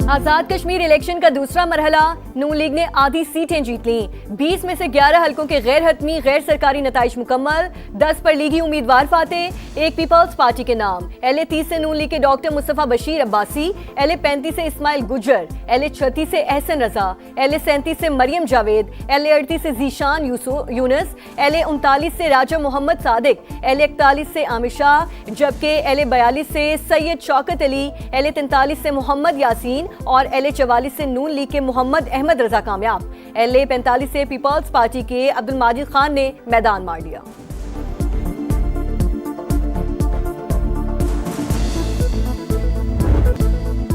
आजाद Kashmir election का दूसरा मरहला, नून league ने आधी सीटें जीत लीं। 20 में से 11 हलकों के गैर हतमी गैर सरकारी नताइज मुकम्मल, 10 पर लीगी उम्मीदवार फाते, एक पीपल्स पार्टी के नाम। LA30 से नून लीग के डॉक्टर मुस्तफा बशीर अब्बासी, LA35 से इस्माइल गुजर, LA36 से एहसन रजा, LA37 से मरियम जावेद, LA38 से जीशान यूनुस, LA39 से राजा मोहम्मद सादिक, LA41 से आमिर शाह, जबकि LA42 से सैयद शौकत अली, LA43 से मोहम्मद यासीन और LA44 से नून लीग के मोहम्मद अहमद रजा कामयाब। LA45 से पीपल्स पार्टी के अब्दुल माजिद खान ने मैदान मार लिया।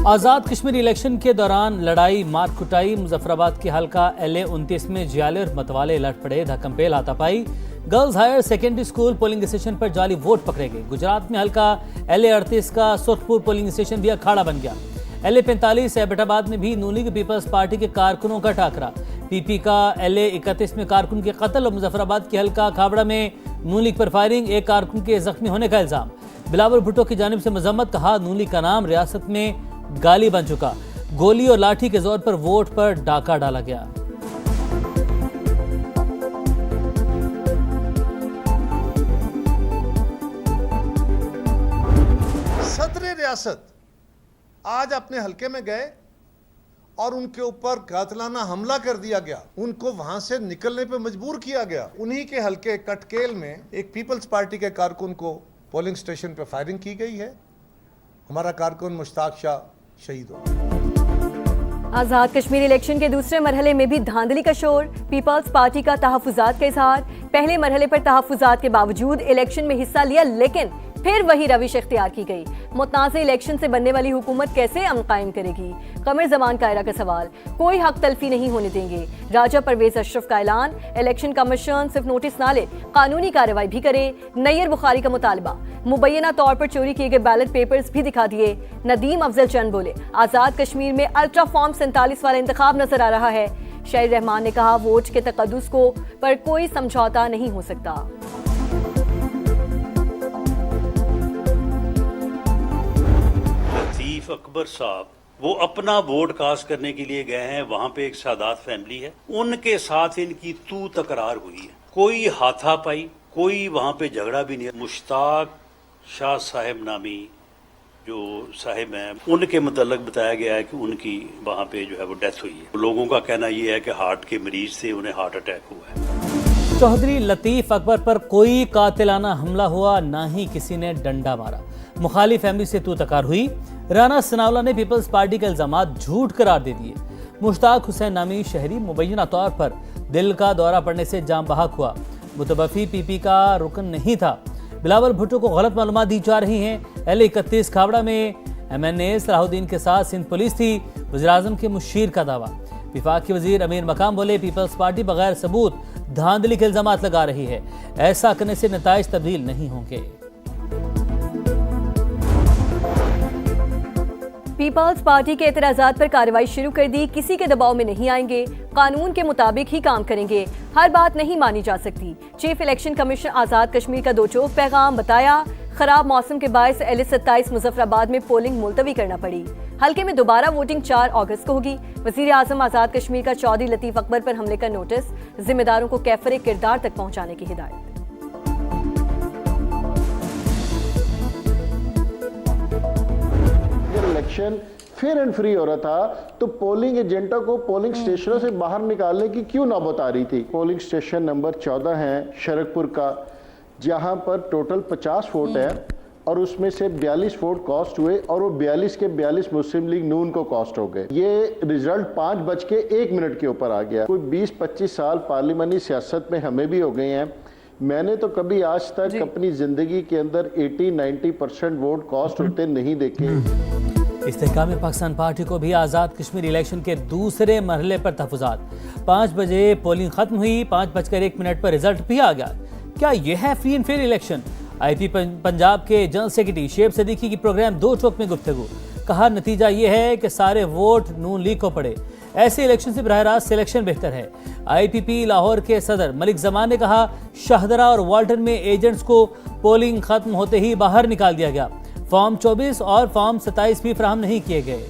आज़ाद कश्मीर इलेक्शन के दौरान लड़ाई मार कुटाई, मुजफ्फराबाद के हल्का LA29 में जियाले और मतवाले लड़ पड़े, धक्कमपेल हाथापाई, girls higher secondary school polling station पर जाली वोट पकड़े गए। गुजरात में हल्का LA38 का सुरखपुर पोलिंग स्टेशन भी अखाड़ा बन गया। LA45 एबटाबाद में भी नून लीग पीपल्स पार्टी के कारकुनों का टाकरा, PP का LA31 में कारकुन के कत्ल और मुजफ्फराबाद के हल्का खाबड़ा में नून लीग पर फायरिंग, एक कारकुन के जख्मी होने का इल्जाम। बिलावल भुट्टो की जानिब से मजम्मत, कहा नून लीग का नाम रियासत में गाली बन चुका, गोली और लाठी के जोर पर वोट पर डाका डाला गया। सदर रियासत आज अपने हलके में गए और उनके ऊपर कातिलाना हमला कर दिया गया, उनको वहां से निकलने पे मजबूर किया गया। उन्हीं के हलके कटकेल में एक पीपल्स पार्टी के कारकुन को पोलिंग स्टेशन पे फायरिंग की गई है। हमारा कारकुन मुश्ताक शाह शहीद हो। आजाद कश्मीर इलेक्शन के दूसरे मरहले में भी धांधली का शोर, पीपल्स पार्टी का तहफुजात का इजहार। पहले मरहले पर तहफुजात के बावजूद इलेक्शन में हिस्सा लिया, लेकिन फिर वही रविश इख्तियार की गई। मुतनाज़ इलेक्शन से बनने वाली हुकूमत कैसे अमन कायम करेगी? कमर जमान कायरा का सवाल, कोई हक तलफी नहीं होने देंगे। राजा परवेज अशरफ का ऐलान, इलेक्शन कमीशन सिर्फ नोटिस ना ले, कानूनी कार्रवाई भी करे। नैयर बुखारी का मुतालबा, मुबैना तौर पर चोरी किए गए बैलेट पेपर्स भी दिखा दिए। नदीम अफजल चंद बोले, आज़ाद कश्मीर में अल्ट्रा फॉर्म 47 वाला इंतखाब नजर आ रहा है। शाहिर रहमान ने कहा, वोट के तकद्दुस को पर कोई समझौता नहीं हो सकता। लतीफ अकबर साहब वो अपना वोट कास्ट करने के लिए गए हैं, वहां पे एक सादात फैमिली है, उनके साथ इनकी तू तकरार हुई है, कोई हाथापाई, कोई वहां पे झगड़ा भी नहीं है। मुश्ताक शाह साहब नामी जो साहिब हैं, उनके मुतल्लक बताया गया है कि उनकी वहां पे जो है वो डेथ हुई है। लोगों का कहना ये है कि हार्ट के मरीज से उन्हें हार्ट अटैक हुआ है। चौधरी लतीफ अकबर पर कोई कातिलाना हमला हुआ, ना ही किसी ने डंडा मारा। मुखालिफ फैमिली से तू तकार हुई। राना सनाउल्लाह ने पीपल्स पार्टी के इल्जामात झूठ करार दे दिए। मुश्ताक हुसैन नामी शहरी मुबैना तौर पर दिल का दौरा पड़ने से जाम बहक हुआ, मुतवफ़ी PP का रुकन नहीं था। बिलावल भुट्टो को गलत मालूमात दी जा रही हैं। LA31 खाबड़ा में MNA सलाहुद्दीन के साथ सिंध पुलिस थी, वज़ीर-ए-आज़म के मुशीर का दावा। विफाकी वजीर अमीर मकाम बोले, पीपल्स पार्टी बगैर सबूत धांधली के इल्जामात लगा रही है, ऐसा करने से नताइज तब्दील नहीं होंगे। पीपल्स पार्टी के एतराज़ात पर कार्रवाई शुरू कर दी, किसी के दबाव में नहीं आएंगे, कानून के मुताबिक ही काम करेंगे, हर बात नहीं मानी जा सकती। Chief election commission Azad Kashmir का दो चौक पैगाम, बताया खराब मौसम के बायस LA27 मुजफ्फराबाद में पोलिंग मुलतवी करना पड़ी। हल्के में दोबारा वोटिंग 4 अगस्त को होगी। वज़ीर आज़म आज़ाद कश्मीर का चौधरी लतीफ अकबर पर हमले का नोटिस, जिम्मेदारों को कैफरे किरदार तक पहुंचाने की हिदायत। इलेक्शन फेयर एंड फ्री हो रहा था तो पोलिंग एजेंटों को पोलिंग स्टेशनों से बाहर निकालने की क्यों नौबत आ रही थी? पोलिंग स्टेशन नंबर 14 है शरकपुर का, जहां पर टोटल 50 वोट है और उसमें से 42 वोट कॉस्ट हुए और वो 42 के 42 मुस्लिम लीग नून को कॉस्ट हो गए। ये रिजल्ट 5:01 के ऊपर आ गया। कोई 20-25 साल पार्लिमानी सियासत में हमें भी हो गए हैं। मैंने तो कभी आज तक अपनी जिंदगी के अंदर 80-90% वोट कॉस्ट होते नहीं देखे। इस्तेहकाम पाकिस्तान पार्टी को भी आज़ाद कश्मीर इलेक्शन के दूसरे मरहले पर तहफुजात। 5 बजे पोलिंग खत्म हुई, 5:01 पर रिजल्ट भी आ गया। क्या यह है free and fair election? IP Punjab के जनरल सेक्रेटरी शेब सदीकी की प्रोग्राम दो चौक में गुफ्तगू, कहा नतीजा यह है कि सारे वोट नून लीग को पड़े, ऐसे इलेक्शन से बराह रास्त सिलेक्शन बेहतर है। IPP लाहौर के सदर मलिक जमान ने कहा, शाहदरा और वाल्टन में एजेंट्स को पोलिंग खत्म होते ही बाहर निकाल दिया गया, फॉर्म 24 और फॉर्म 27 भी फराहम नहीं किए गए।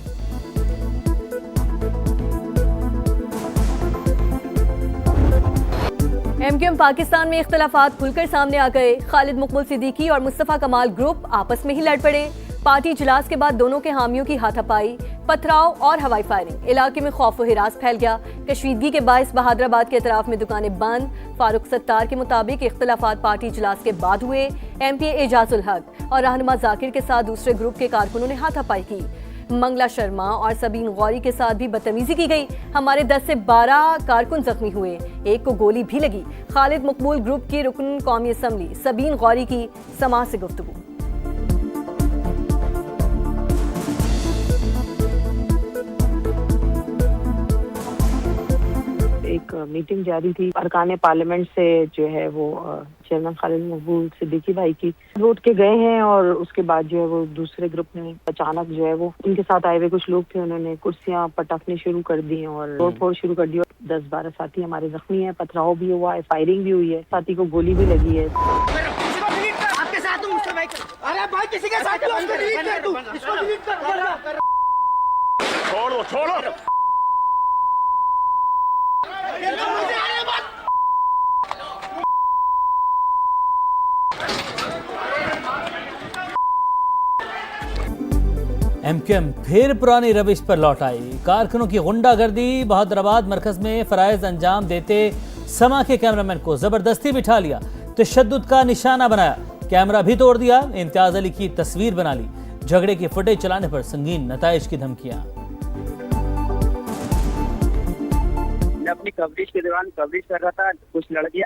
एमक्यूएम पाकिस्तान में इख्तलाफात खुलकर सामने आ गए। खालिद मकबूल सिद्दीकी और मुस्तफ़ा कमाल ग्रुप आपस में ही लड़ पड़े। पार्टी इजलास के बाद दोनों के हामियों की हाथापाई, पथराव और हवाई फायरिंग। इलाके में खौफ व हिरास फैल गया। कशीदगी के बायस बहादुराबाद के अतराफ में दुकानें बंद। फारूक सत्तार के मुताबिक इख्तलाफात पार्टी इजलास के बाद हुए। MP एजाजुल हक और रहनुमा जाकिर के साथ दूसरे ग्रुप के कारकुनों ने हाथापाई की। मंगला शर्मा और सबीन गौरी के साथ भी बदतमीजी की गई। हमारे 10 से 12 कारकुन जख्मी हुए, एक को गोली भी लगी। खालिद मकबूल ग्रुप की रुकन कौमी असम्बली सबीन गौरी की समाज से गुफ्तगू। एक मीटिंग जारी थी अरकान पार्लियामेंट से, जो है वो चेयरमैन खालिद मकबूल सिद्दीकी भाई की लौट के गए हैं और उसके बाद जो है वो दूसरे ग्रुप ने अचानक जो है वो उनके साथ आए हुए कुछ लोग थे, उन्होंने कुर्सियां पटकनी शुरू कर दी और तोड़ फोड़ शुरू कर दी। 10-12 साथी हमारे जख्मी है, पथराव भी हुआ है, फायरिंग भी हुई है, साथी को गोली भी लगी है। आपके साथ हूं, अरे भाई किसी के साथ छोड़ो। एमक्यूएम फिर पुरानी रविश पर लौट आई। कारकुनों की गुंडागर्दी। बहादुराबाद मरकज में फराइज अंजाम देते समा के कैमरामैन को जबरदस्ती बिठा लिया, तशद्दुद का निशाना बनाया, कैमरा भी तोड़ दिया, इम्तियाज अली की तस्वीर बना ली। झगड़े की फुटेज चलाने पर संगीन नताइज की धमकियां। मैं अपनी कवरेज के दौरान कवरेज कर रहा था, कुछ लड़के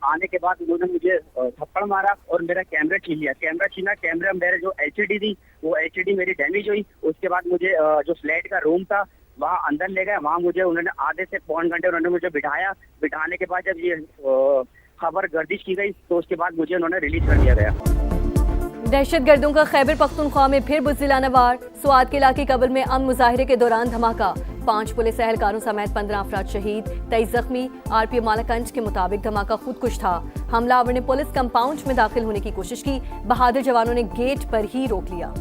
आने के बाद उन्होंने मुझे थप्पड़ मारा और मेरा कैमरा छीन लिया। कैमरा मेरे जो एचडी थी वो एचडी मेरी डैमेज हुई। उसके बाद मुझे जो फ्लैट का रूम था वहाँ अंदर ले गए। वहाँ मुझे उन्होंने आधे से पौन घंटे उन्होंने मुझे बिठाया। बिठाने के बाद जब ये खबर गर्दिश की गई तो उसके बाद मुझे उन्होंने रिलीज कर दिया गया। दहशतगर्दों का खैबर पख्तूनख्वा में फिर बुज़दिलाना वार। स्वात के इलाके कबल में अमन मुजाहिरे के दौरान धमाका। 5 पुलिस एहलकारों समेत 15 अफराद शहीद, 23 जख्मी। RPO मालाकंज के मुताबिक धमाका खुदकुश था। हमलावर ने पुलिस कंपाउंड में दाखिल होने की कोशिश की। बहादुर जवानों ने गेट पर ही रोक लिया।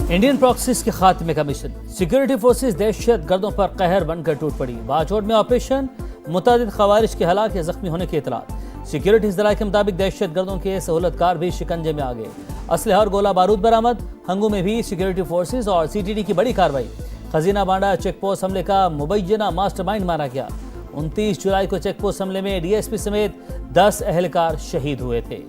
इंडियन प्रॉक्सीज के खात्मे का मिशन। सिक्योरिटी फोर्सेज दहशत गर्दों पर कहर बनकर टूट पड़ी। बाजोड़ में ऑपरेशन, मुतादिद खवारिश के हलाक या जख्मी होने की इतलात। सिक्योरिटी ज़राए के मुताबिक दहशत गर्दों के सहूलतकार भी शिकंजे में आ गए। असलहा और गोला बारूद बरामद। हंगू में भी सिक्योरिटी फोर्सेज और CTD की बड़ी कार्रवाई। खजीना बांडा चेक पोस्ट हमले का मुबैना मास्टरमाइंड माना गया। 29 जुलाई को चेक पोस्ट हमले में DSP समेत 10 एहलकार शहीद हुए थे।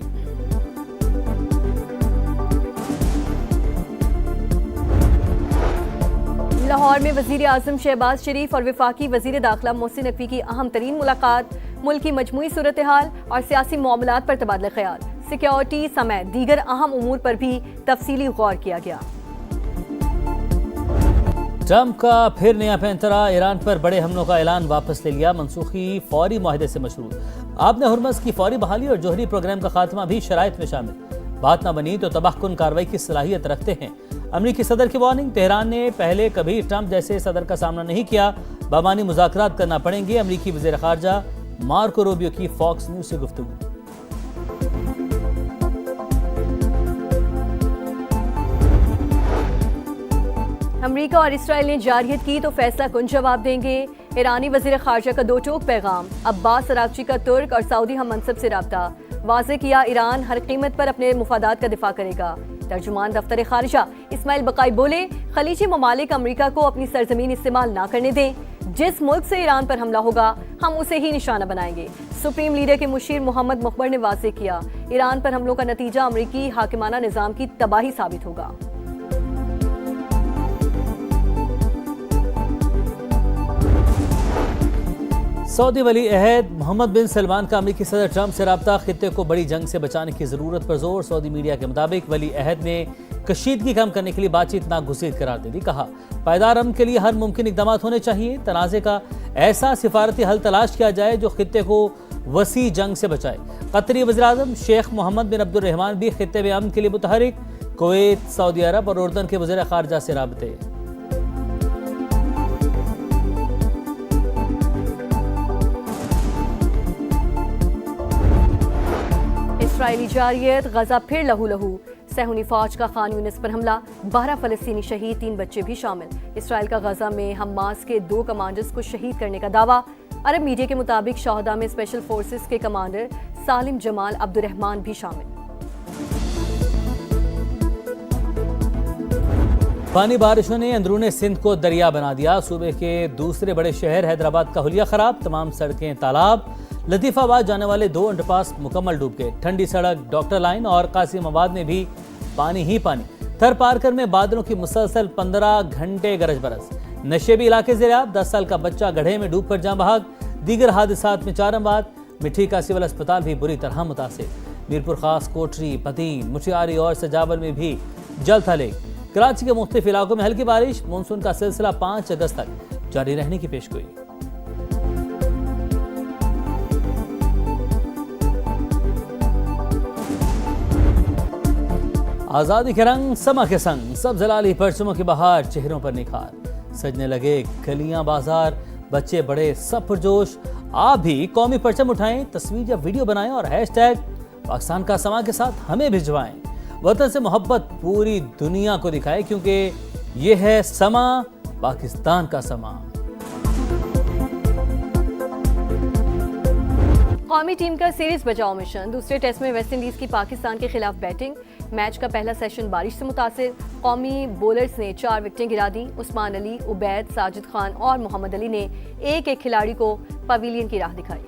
लाहौर में वज़ीर आज़म शहबाज शरीफ और वफाकी वज़ीर दाखिला मोहसिन नकवी की अहम तरीन मुलाकात। मुल्क की मजमूई सूरत हाल और सियासी मामलात पर तबादला ख्याल। सिक्योरिटी समेत दीगर अहम उमूर पर भी तफसीली गौर किया गया। ट्रंप का फिर नया पैंतरा। ईरान पर बड़े हमलों का ऐलान वापस ले लिया। मनसूखी फौरी मुआहदे से मशरूत। आपने हुर्मस की फौरी बहाली और जोहरी प्रोग्राम का खात्मा भी शराइत में शामिल। बात ना बनी तो तबाहकुन कार्रवाई की सलाहियत रखते हैं। अमरीकी सदर की वार्निंग। तेहरान ने पहले कभी ट्रंप जैसे सदर का सामना नहीं किया, बामानी मुज़ाकरात करना पड़ेंगे। अमरीकी वज़ीर ख़ारजा मार्को रूबियो की फॉक्स न्यूज़ से गुफ्तगू। अमरीका और इसराइल ने जारियत की तो फैसला कुन जवाब देंगे। ईरानी वज़ीर ख़ारजा का दो टोक पैगाम। अब्बास अरागची का तुर्क और सऊदी हम मनसब से रब्ता। वाज़े किया ईरान हर कीमत पर अपने मुफादात का दिफा करेगा। तर्जुमान दफ्तर खारिजा इस्माइल बकाई बोले, खलीजी ममालिक अमरीका को अपनी सरजमीन इस्तेमाल ना करने दें। जिस मुल्क से ईरान पर हमला होगा हम उसे ही निशाना बनाएंगे। सुप्रीम लीडर के मुशीर मोहम्मद मुखबर ने वाज़े किया, ईरान पर हमलों का नतीजा अमरीकी हाकिमाना निज़ाम की तबाही साबित होगा। सऊदी वली अहद मोहम्मद बिन सलमान का अमरीकी सदर ट्रंप से रब्ता। खित्ते को बड़ी जंग से बचाने की जरूरत पर जोर। सऊदी मीडिया के मुताबिक वली अहद ने कशीदगी कम करने के लिए बातचीत नागुज़ीर करार दे दी। कहा, पायदार अमन के लिए हर मुमकिन इक़दाम होने चाहिए। तनाज़े का ऐसा सिफारती हल तलाश किया जाए जो खित्ते को वसी जंग से बचाए। कतरी वज़ीर-ए-आज़म शेख मोहम्मद बिन अब्दुर्रहमान भी खित्ते में अमन के लिए मुतहरिक। कुवैत, सऊदी अरब और उर्दन के वज़ीर ख़ारजा से राबते। इसराइली जारियत, गजा फिर लहू लहू। सहूनी फौज का खान यूनिस पर हमला, 12 फलस्तीनी शहीद, 3 बच्चे भी शामिल। इसराइल का गजा में हमास के 2 कमांडर्स को शहीद करने का दावा। अरब मीडिया के मुताबिक शहदा में स्पेशल फोर्सेस के कमांडर सालिम जमाल अब्दुर्रहमान भी शामिल। पानी बारिशों ने अंदरूने सिंध को दरिया बना दिया। सूबे के दूसरे बड़े शहर हैदराबाद का हुलिया खराब, तमाम सड़कें तालाब। लतीफाबाद जाने वाले 2 अंडरपास मुकम्मल डूब गए। ठंडी सड़क, डॉक्टर लाइन और कासिमाबाद में भी पानी ही पानी। थर पारकर में बादलों की मुसलसल 15 घंटे गरज बरस। नशेबी इलाके ज़ेरे-आब, 10 साल का बच्चा गड्ढे में डूब कर जान बहक। दीगर हादसात में चारमबाद, मिठी का सिविल अस्पताल भी बुरी तरह मुतासिर। मीरपुर खास, कोटरी, पदीन, मुठियारी और सजावल में भी जल थले। कराची के मुख्तलिफ इलाकों में हल्की बारिश। मानसून का सिलसिला 5 अगस्त तक जारी रहने की पेशगोई। आजादी के रंग, समा के संग, सब जलाली परचमों की बहार, चेहरों पर निखार। सजने लगे गलियां बाजार, बच्चे बड़े सब पुरजोश। आप भी कौमी परचम उठाएं, तस्वीर या वीडियो बनाएं और हैशटैग पाकिस्तान का समा के साथ हमें भिजवाएं। वतन से मोहब्बत पूरी दुनिया को दिखाए, क्योंकि ये है समा, पाकिस्तान का समा। कौमी टीम का सीरीज बचाओ मिशन। दूसरे टेस्ट में वेस्टइंडीज की पाकिस्तान के खिलाफ बैटिंग। मैच का पहला सेशन बारिश से मुतासिर। कौमी बॉलर्स ने 4 विकेटें गिरा दी। उस्मान अली, उबैद, साजिद खान और मोहम्मद अली ने एक-एक खिलाड़ी को पवेलियन की राह दिखाई।